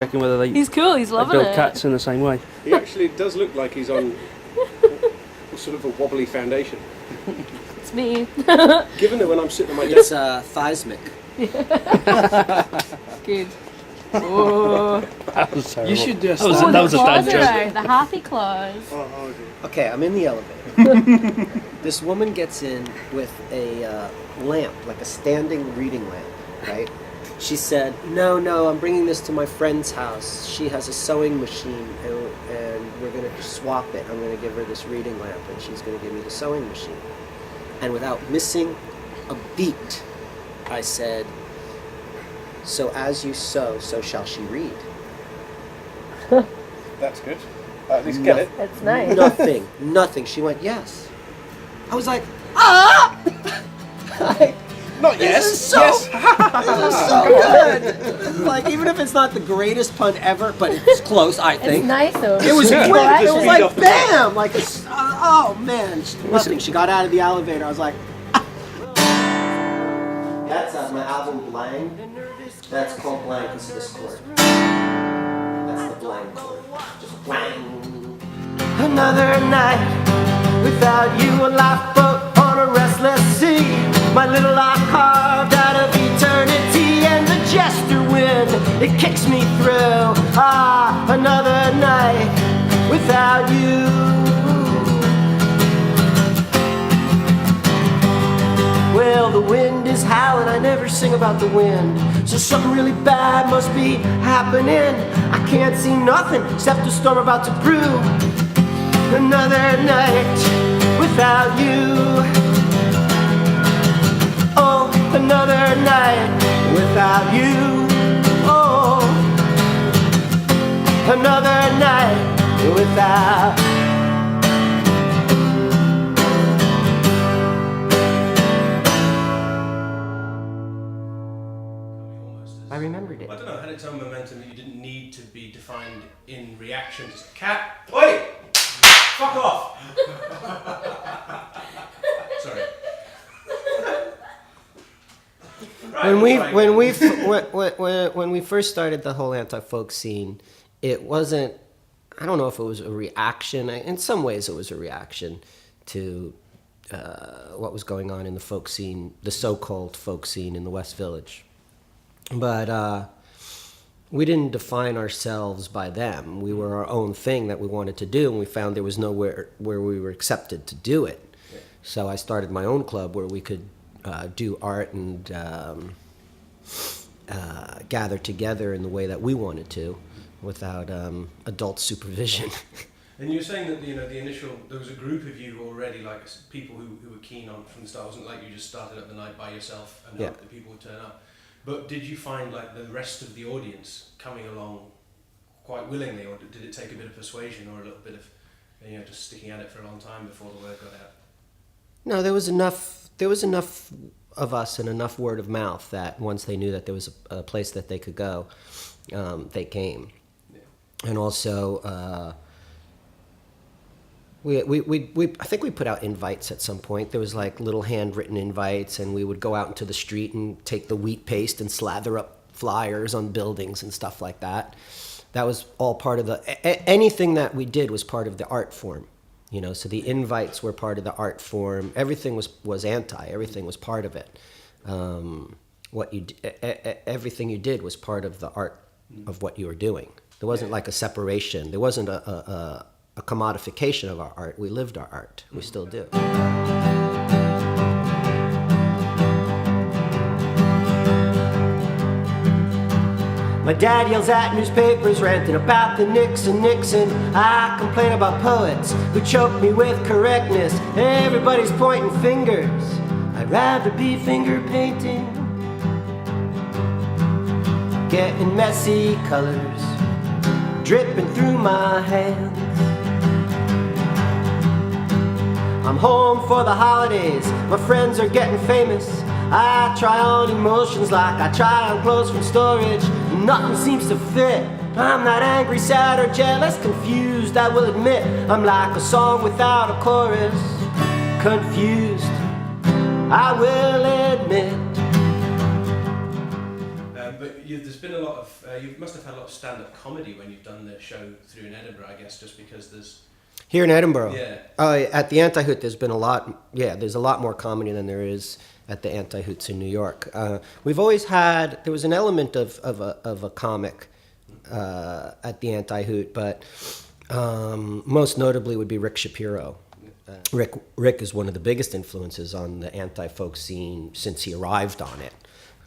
checking whether they He's cool, he's they loving build it. cats in the same way. He actually does look like he's on sort of a wobbly foundation. It's me. Given that when I'm sitting on my It's desk, Theismic. Good. Oh, That was terrible. You should just. That was a dad claws joke. are out, the happy claws. oh, Okay, I'm in the elevator. This woman gets in with a lamp, like a standing reading lamp, right? She said, no, I'm bringing this to my friend's house. She has a sewing machine, and we're going to swap it. I'm going to give her this reading lamp, and she's going to give me the sewing machine. And without missing a beat, I said, so as you sew, so shall she read. that's good. At least get it. That's nice. Nothing. She went, yes. I was like, ah! Not yes. This is so, yes. this is so good. Like, even if it's not the greatest pun ever, but it's close, I think. It's nice though. It was Yeah. quick. It Just was feed like off the bam! Like oh man, nothing. She got out of the elevator. I was like, that's my album Blank. That's called Blank. This is this chord. That's the blank chord. Just blank. Another night without you, a lifeboat on a restless sea. My little life carved out of eternity, and the jester wind, it kicks me through. Ah, another night without you. Well, the wind is howling, I never sing about the wind. So something really bad must be happening. I can't see nothing except a storm about to brew. Another night without you. Oh, another night without you. Oh, another night without. I remembered it. I don't know, it had its own momentum that you didn't need to be defined in reaction to cat. Oi! Fuck off! Sorry. Right, When we first started the whole anti-folk scene, it wasn't. I don't know if it was a reaction. In some ways, it was a reaction to what was going on in the folk scene, the so-called folk scene in the West Village. But we didn't define ourselves by them. We were our own thing that we wanted to do, and we found there was nowhere where we were accepted to do it. Yeah. So I started my own club where we could do art and gather together in the way that we wanted to, without adult supervision. And you were saying that the initial, there was a group of you already, like people who were keen on from the start. It wasn't like you just started up the night by yourself and hoped that people would turn up. But did you find like the rest of the audience coming along quite willingly, or did it take a bit of persuasion or a little bit of just sticking at it for a long time before the word got out? No, there was enough of us and enough word of mouth that once they knew that there was a place that they could go, they came. Yeah. And also, we I think we put out invites at some point. There was like little handwritten invites, and we would go out into the street and take the wheat paste and slather up flyers on buildings and stuff like that. That was all part of anything that we did was part of the art form. So the invites were part of the art form. Everything was anti. Everything was part of it. Everything you did was part of the art of what you were doing. There wasn't like a separation. There wasn't a commodification of our art. We lived our art. We still do. My dad yells at newspapers ranting about the Nixon. I complain about poets who choke me with correctness. Everybody's pointing fingers. I'd rather be finger painting. Getting messy colors dripping through my hands. I'm home for the holidays. My friends are getting famous. I try on emotions like I try on clothes from storage. Nothing seems to fit. I'm not angry, sad, or jealous, confused, I will admit. I'm like a song without a chorus. Confused, I will admit. But there's been a lot of you must have had a lot of stand-up comedy when you've done the show through in Edinburgh, I guess, just because there's. Here in Edinburgh, Yeah. At the Antihoot, there's been a lot. Yeah, there's a lot more comedy than there is at the Antihoots in New York. We've always had. There was an element of a comic at the Antihoot, but most notably would be Rick Shapiro. Rick is one of the biggest influences on the anti-folk scene since he arrived on it.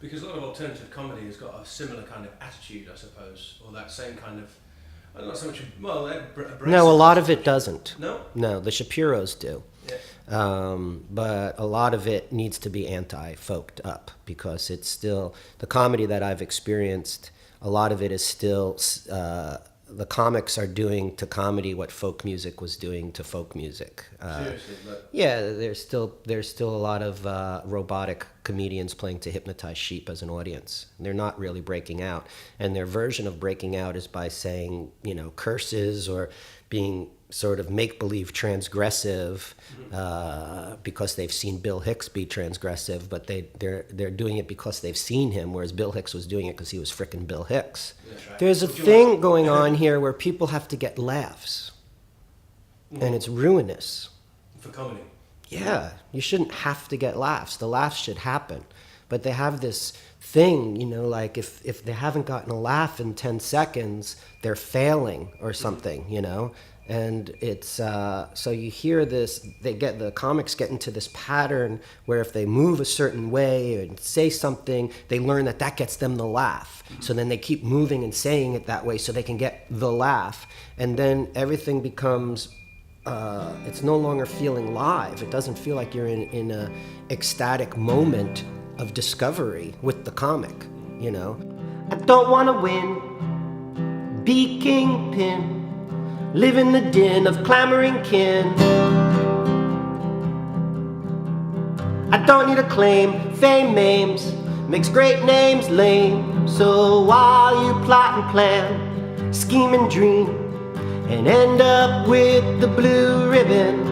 Because a lot of alternative comedy has got a similar kind of attitude, I suppose, or that same kind of. Not so much. Well, no, a lot of it doesn't. No, the Shapiros do. Yeah. But a lot of it needs to be anti-folked up because it's still the comedy that I've experienced. A lot of it is still the comics are doing to comedy what folk music was doing to folk music. Seriously, but yeah, there's still a lot of robotic comedians playing to hypnotize sheep as an audience. They're not really breaking out, and their version of breaking out is by saying curses or being sort of make-believe transgressive because they've seen Bill Hicks be transgressive, but they're doing it because they've seen him, whereas Bill Hicks was doing it because he was frickin' Bill Hicks. right. There's a thing going on here where people have to get laughs, and it's ruinous. for comedy. Yeah, you shouldn't have to get laughs. The laughs should happen. But they have this thing, like if they haven't gotten a laugh in 10 seconds, they're failing or something, And it's, so you hear this, the comics get into this pattern where if they move a certain way and say something, they learn that gets them the laugh. So then they keep moving and saying it that way so they can get the laugh. And then everything becomes, it's no longer feeling live. It doesn't feel like you're in a ecstatic moment of discovery with the comic, I don't want to win, be kingpin, live in the din of clamoring kin. I don't need a claim, fame maims, makes great names lame. So while you plot and plan, scheme and dream, and end up with the blue ribbon,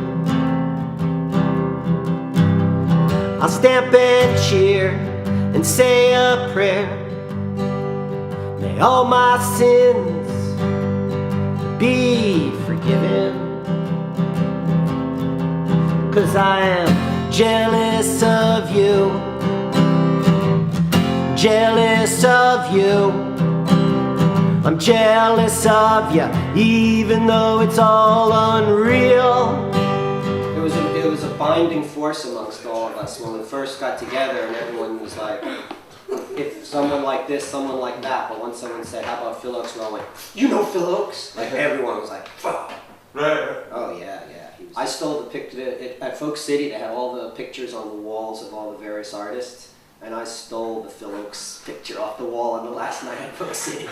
I'll stamp and cheer and say a prayer. May all my sins be forgiven, 'cause I am jealous of you, jealous of you. I'm jealous of you, even though it's all unreal. It was a binding force amongst all of us when we first got together, and everyone was like, if someone like this, someone like that. But once someone said, "How about Phil Oakes?" we all went, "You know Phil Oakes?" Like everyone was like, "Fuck." Right. Oh yeah. I stole the picture at Folk City. They had all the pictures on the walls of all the various artists, and I stole the Phil Oakes picture off the wall on the last night at Folk City,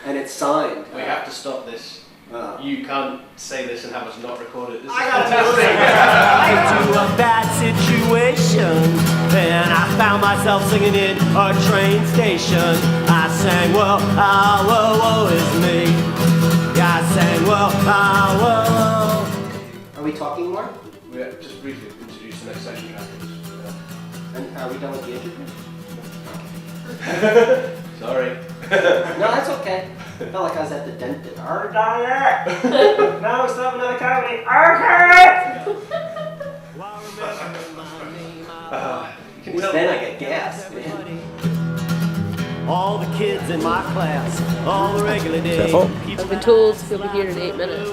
and it's signed. We have to stop this. You can't say this and have us not record it. This is I got fantastic. into a bad situation, and I found myself singing in a train station. I sang, well, woe is me. Yeah, I sang, well, woe. Are we talking more? We have just briefly introduce the next section. And are we done with the interview? Sorry. No, that's okay. I felt like I was at the dentist. Our diet! Now it's not another comedy. Okay! Then I get gas, man. All the kids in my class, all the regular days. I've been told he'll be here in 8 minutes.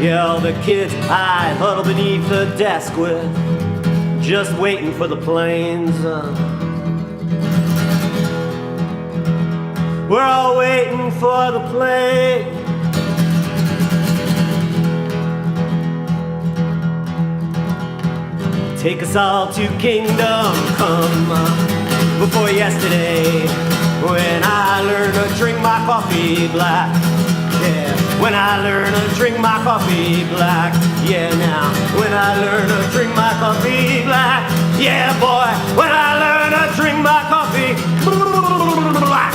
Yeah, all the kids I huddle beneath the desk with, just waiting for the planes. We're all waiting for the plane. Take us all to kingdom come. Before yesterday, when I learned to drink my coffee black. Yeah, when I learned to drink my coffee black. Yeah, now, when I learned to drink my coffee black. Yeah, boy, when I learned to drink my coffee black.